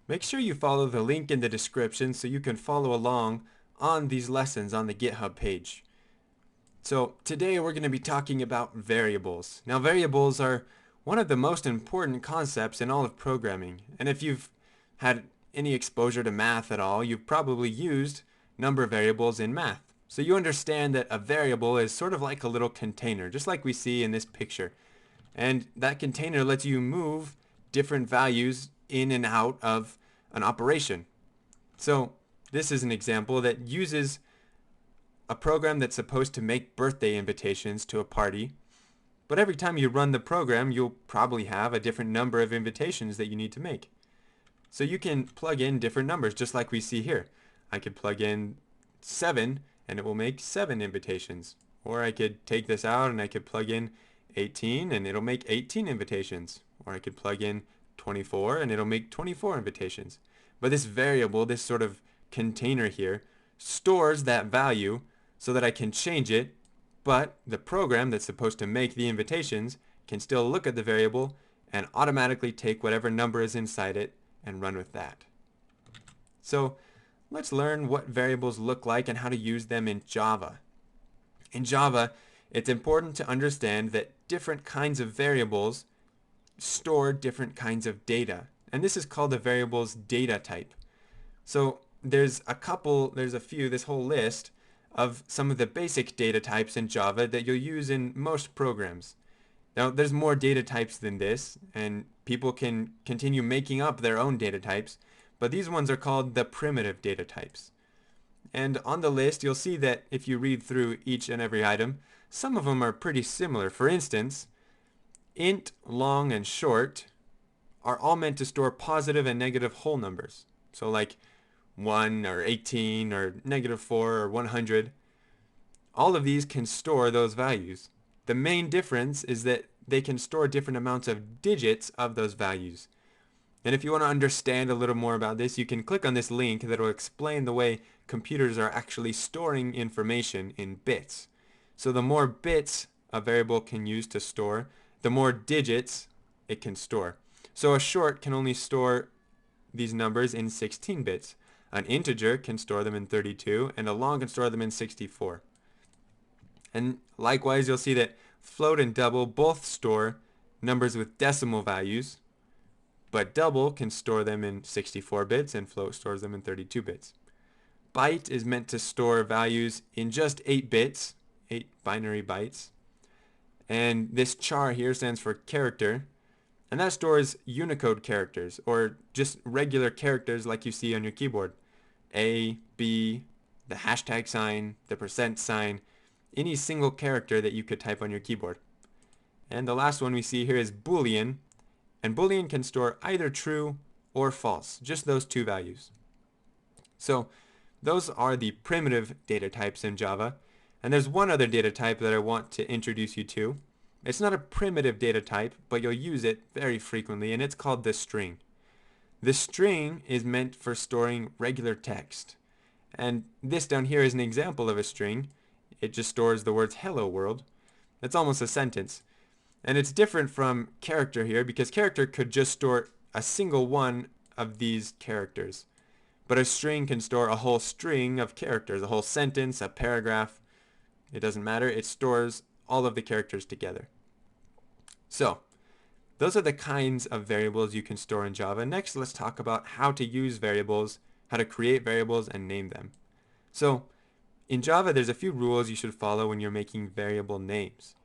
Make sure you follow the link in the description so you can follow along on these lessons on the GitHub page. So today we're going to be talking about variables. Now variables are one of the most important concepts in all of programming, and if you've had any exposure to math at all, you've probably used number variables in math. So you understand that a variable is sort of like a little container, just like we see in this picture. And that container lets you move different values in and out of an operation. So this is an example that uses a program that's supposed to make birthday invitations to a party. But every time you run the program, you'll probably have a different number of invitations that you need to make. So you can plug in different numbers, just like we see here. I could plug in 7 and it will make 7 invitations. Or I could take this out and I could plug in 18 and it'll make 18 invitations. Or I could plug in 24 and it'll make 24 invitations. But this variable, this sort of container here, stores that value so that I can change it, but the program that's supposed to make the invitations can still look at the variable and automatically take whatever number is inside it and run with that. So let's learn what variables look like and how to use them in Java. In Java, it's important to understand that different kinds of variables store different kinds of data, and this is called the variable's data type. So there's a few, this whole list of some of the basic data types in Java that you'll use in most programs. Now there's more data types than this, and people can continue making up their own data types, but these ones are called the primitive data types. And on the list you'll see that if you read through each and every item, some of them are pretty similar. For instance, int, long, and short are all meant to store positive and negative whole numbers. So like 1 or 18 or -4 or 100. All of these can store those values. The main difference is that they can store different amounts of digits of those values. And if you want to understand a little more about this, you can click on this link that will explain the way computers are actually storing information in bits. So the more bits a variable can use to store, the more digits it can store. So a short can only store these numbers in 16 bits. An integer can store them in 32, and a long can store them in 64. And likewise, you'll see that float and double both store numbers with decimal values, but double can store them in 64 bits and float stores them in 32 bits. Byte is meant to store values in just 8 bits, 8 binary bytes. And this char here stands for character, and that stores Unicode characters, or just regular characters like you see on your keyboard. A, B, the hashtag sign, the percent sign, any single character that you could type on your keyboard. And the last one we see here is Boolean, and Boolean can store either true or false, just those two values. So those are the primitive data types in Java, and there's one other data type that I want to introduce you to. It's not a primitive data type, but you'll use it very frequently, and it's called the string. The string is meant for storing regular text. And this down here is an example of a string. It just stores the words hello world. That's almost a sentence. And it's different from character here because character could just store a single one of these characters. But a string can store a whole string of characters, a whole sentence, a paragraph. It doesn't matter. It stores all of the characters together. So those are the kinds of variables you can store in Java. Next, let's talk about how to use variables, how to create variables and name them. So in Java, there's a few rules you should follow when you're making variable names.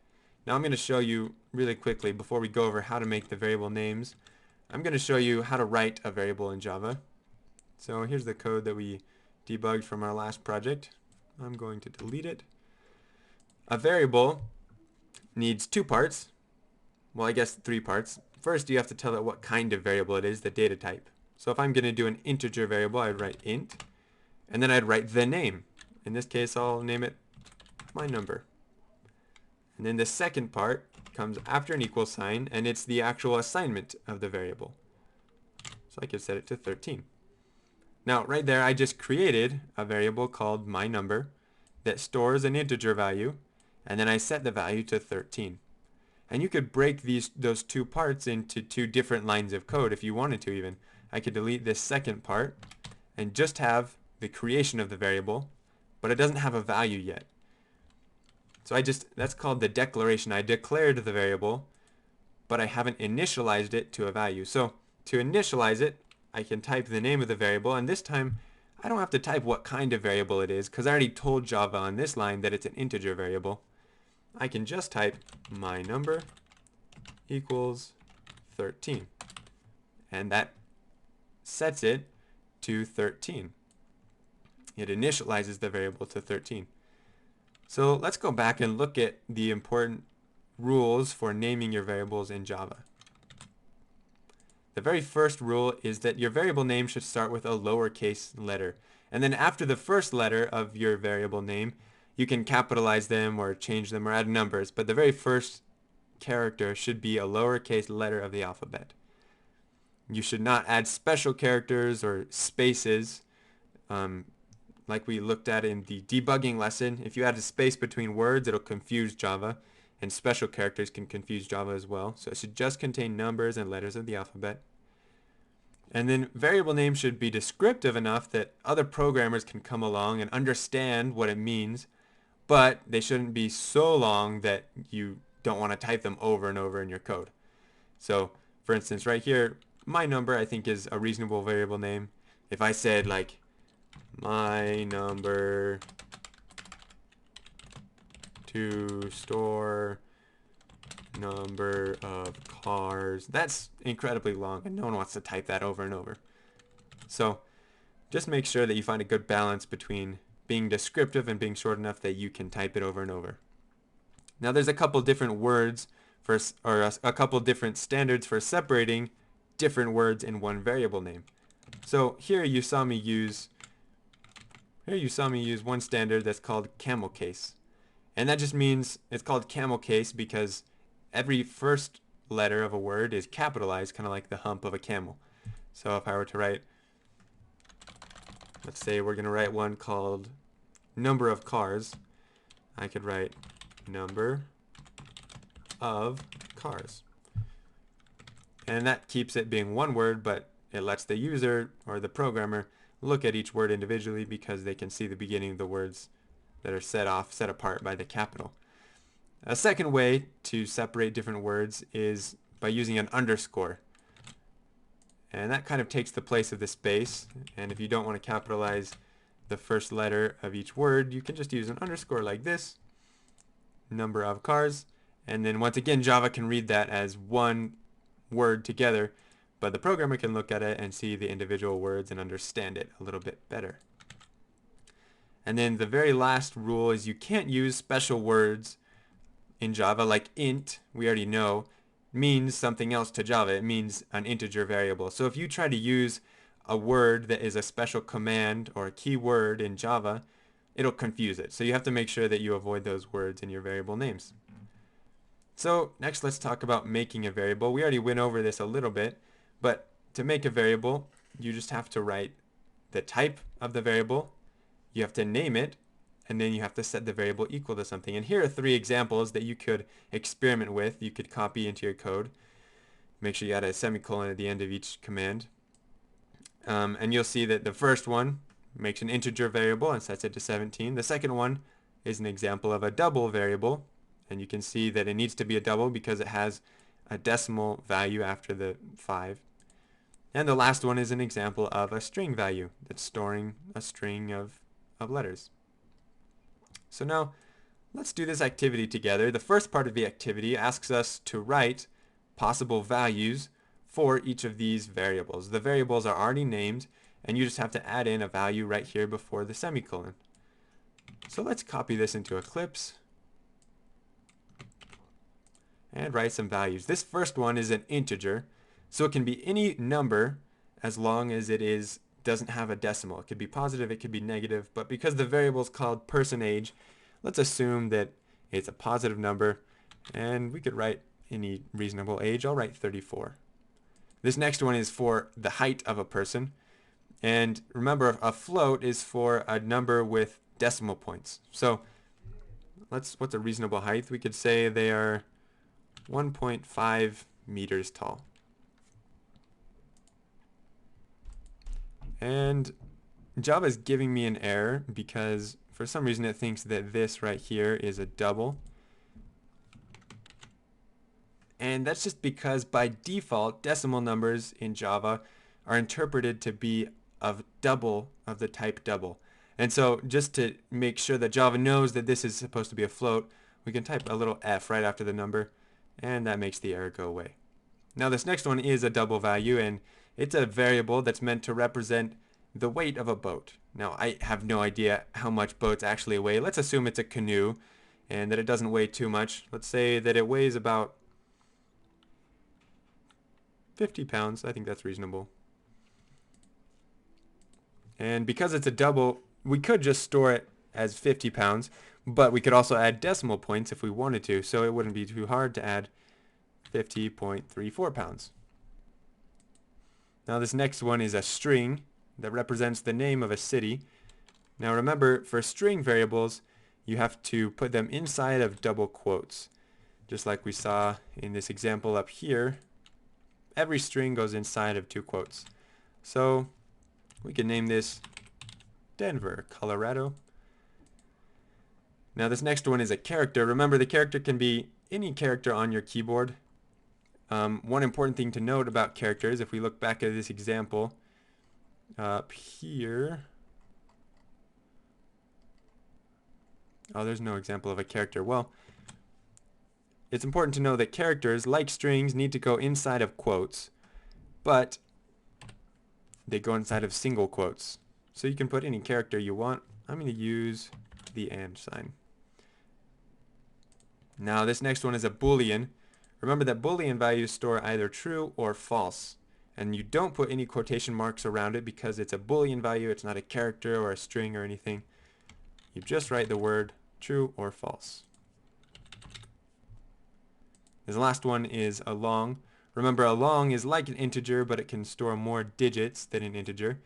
Now I'm going to show you really quickly, before we go over how to make the variable names, I'm going to show you how to write a variable in Java. So here's the code that we debugged from our last project. I'm going to delete it. A variable needs two parts. Well, I guess 3 parts. First, you have to tell it what kind of variable it is, the data type. So if I'm going to do an integer variable, I'd write int, and then I'd write the name. In this case, I'll name it my number. And then the second part comes after an equal sign, and it's the actual assignment of the variable. So I could set it to 13. Now, right there, I just created a variable called my number that stores an integer value, and then I set the value to 13. And you could break those two parts into 2 different lines of code if you wanted to even. I could delete this second part and just have the creation of the variable, but it doesn't have a value yet. So that's called the declaration. I declared the variable, but I haven't initialized it to a value. So to initialize it, I can type the name of the variable, and this time I don't have to type what kind of variable it is because I already told Java on this line that it's an integer variable. I can just type my number equals 13, and that sets it to 13. It initializes the variable to 13. So let's go back and look at the important rules for naming your variables in Java. The very first rule is that your variable name should start with a lowercase letter. And then after the first letter of your variable name, you can capitalize them or change them or add numbers, but the very first character should be a lowercase letter of the alphabet. You should not add special characters or spaces, like we looked at in the debugging lesson. If you add a space between words, it'll confuse Java, and special characters can confuse Java as well. So it should just contain numbers and letters of the alphabet. And then variable names should be descriptive enough that other programmers can come along and understand what it means, but they shouldn't be so long that you don't want to type them over and over in your code. So for instance, right here, my number I think is a reasonable variable name. If I said like my number to store number of cars, that's incredibly long and no one wants to type that over and over. So just make sure that you find a good balance between being descriptive and being short enough that you can type it over and over. Now there's a couple different words or a couple different standards for separating different words in one variable name. So here you saw me use one standard that's called camel case. And that just means it's called camel case because every first letter of a word is capitalized, kind of like the hump of a camel. So if I were to write, let's say we're going to write one called number of cars, I could write number of cars. And that keeps it being one word, but it lets the user or the programmer look at each word individually because they can see the beginning of the words that are set apart by the capital. A second way to separate different words is by using an underscore. And that kind of takes the place of the space. And if you don't want to capitalize the first letter of each word, you can just use an underscore like this, number of cars. And then once again, Java can read that as one word together, but the programmer can look at it and see the individual words and understand it a little bit better. And then the very last rule is you can't use special words in Java, like int, we already know, means something else to Java. It means an integer variable. So if you try to use a word that is a special command or a keyword in Java, it'll confuse it. So you have to make sure that you avoid those words in your variable names. So next let's talk about making a variable. We already went over this a little bit, but to make a variable, you just have to write the type of the variable, you have to name it, and then you have to set the variable equal to something. And here are 3 examples that you could experiment with. You could copy into your code. Make sure you add a semicolon at the end of each command. And you'll see that the first one makes an integer variable and sets it to 17. The second one is an example of a double variable. And you can see that it needs to be a double because it has a decimal value after the 5. And the last one is an example of a string value that's storing a string of letters. So now let's do this activity together. The first part of the activity asks us to write possible values for each of these variables. The variables are already named and you just have to add in a value right here before the semicolon. So let's copy this into Eclipse and write some values. This first one is an integer, so it can be any number as long as it doesn't have a decimal. It could be positive, it could be negative, but because the variable is called person age, let's assume that it's a positive number, and we could write any reasonable age. I'll write 34. This next one is for the height of a person, and remember, a float is for a number with decimal points. So what's a reasonable height? We could say they are 1.5 meters tall. And Java is giving me an error because for some reason it thinks that this right here is a double. And that's just because by default decimal numbers in Java are interpreted to be of double of the type double. And so just to make sure that Java knows that this is supposed to be a float, we can type a little f right after the number, and that makes the error go away. Now this next one is a double value, and it's a variable that's meant to represent the weight of a boat. Now I have no idea how much boats actually weigh. Let's assume it's a canoe and that it doesn't weigh too much. Let's say that it weighs about 50 pounds. I think that's reasonable. And because it's a double, we could just store it as 50 pounds, but we could also add decimal points if we wanted to, so it wouldn't be too hard to add 50.34 pounds. Now this next one is a string that represents the name of a city. Now remember, for string variables, you have to put them inside of double quotes. Just like we saw in this example up here, every string goes inside of two quotes. So we can name this Denver, Colorado. Now this next one is a character. Remember, the character can be any character on your keyboard. One important thing to note about characters, if we look back at this example up here, oh, there's no example of a character. Well, it's important to know that characters, like strings, need to go inside of quotes, but they go inside of single quotes. So you can put any character you want. I'm going to use the and sign. Now this next one is a Boolean. Remember that Boolean values store either true or false. And you don't put any quotation marks around it because it's a Boolean value. It's not a character or a string or anything. You just write the word true or false. This last one is a long. Remember, a long is like an integer, but it can store more digits than an integer.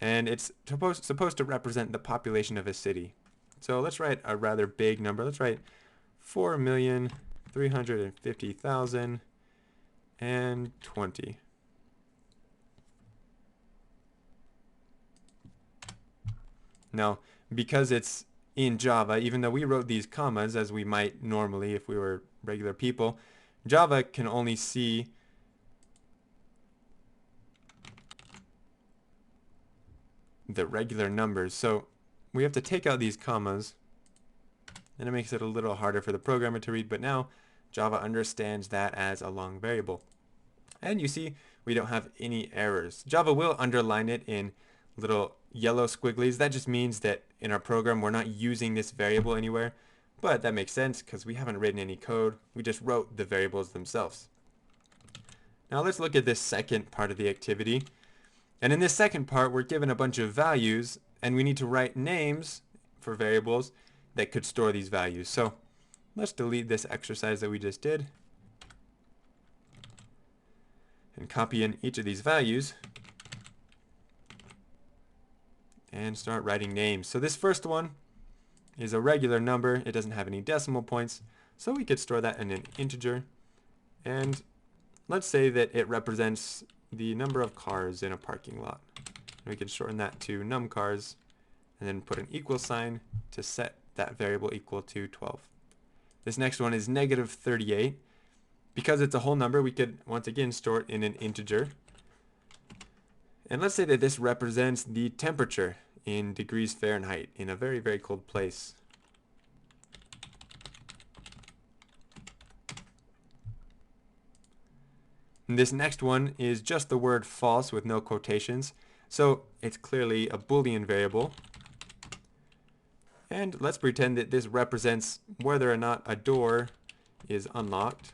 And it's supposed to represent the population of a city. So let's write a rather big number. Let's write 4,350,020. Now, because it's in Java, even though we wrote these commas as we might normally if we were regular people, Java can only see the regular numbers. So we have to take out these commas, and it makes it a little harder for the programmer to read, but now Java understands that as a long variable. And you see, we don't have any errors. Java will underline it in little yellow squigglies. That just means that in our program we're not using this variable anywhere, but that makes sense because we haven't written any code. We just wrote the variables themselves. Now let's look at this second part of the activity. And in this second part, we're given a bunch of values, and we need to write names for variables that could store these values. So let's delete this exercise that we just did and copy in each of these values and start writing names. So this first one is a regular number. It doesn't have any decimal points, so we could store that in an integer. And let's say that it represents the number of cars in a parking lot. And we can shorten that to num cars and then put an equal sign to set that variable equal to 12. This next one is negative 38. Because it's a whole number, we could once again store it in an integer. And let's say that this represents the temperature in degrees Fahrenheit in a very, very cold place. And this next one is just the word false with no quotations. So it's clearly a Boolean variable. And let's pretend that this represents whether or not a door is unlocked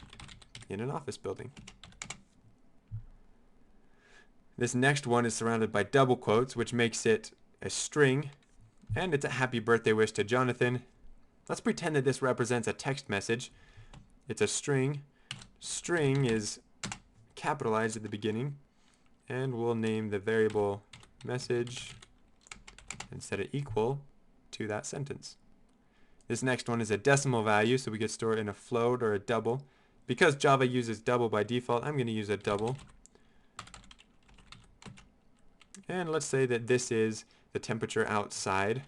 in an office building. This next one is surrounded by double quotes, which makes it a string, and it's a happy birthday wish to Jonathan. Let's pretend that this represents a text message. It's a string. String is capitalized at the beginning, and we'll name the variable message and set it equal to that sentence. This next one is a decimal value, so we could store it in a float or a double. Because Java uses double by default, I'm going to use a double. And let's say that this is the temperature outside.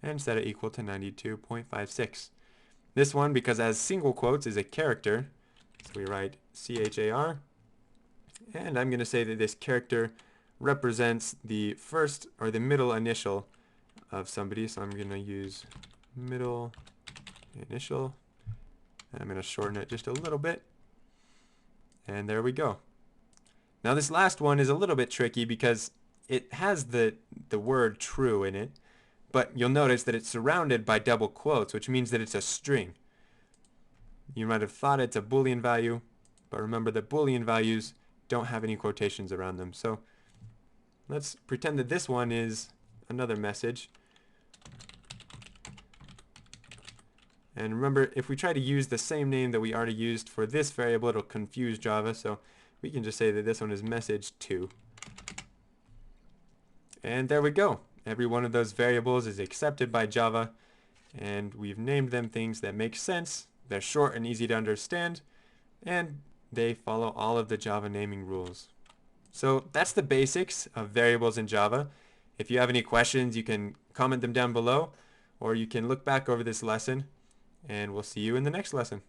And set it equal to 92.56. This one, because it has single quotes, is a character. So we write char. And I'm going to say that this character represents the first or the middle initial of somebody. So I'm going to use middle initial. And I'm going to shorten it just a little bit. And there we go. Now this last one is a little bit tricky because it has the word true in it, but you'll notice that it's surrounded by double quotes, which means that it's a string. You might have thought it's a Boolean value, but remember that Boolean values don't have any quotations around them. So let's pretend that this one is another message. And remember, if we try to use the same name that we already used for this variable, it'll confuse Java. So we can just say that this one is message2. And there we go. Every one of those variables is accepted by Java. And we've named them things that make sense. They're short and easy to understand. And they follow all of the Java naming rules. So that's the basics of variables in Java. If you have any questions, you can comment them down below, or you can look back over this lesson. And we'll see you in the next lesson.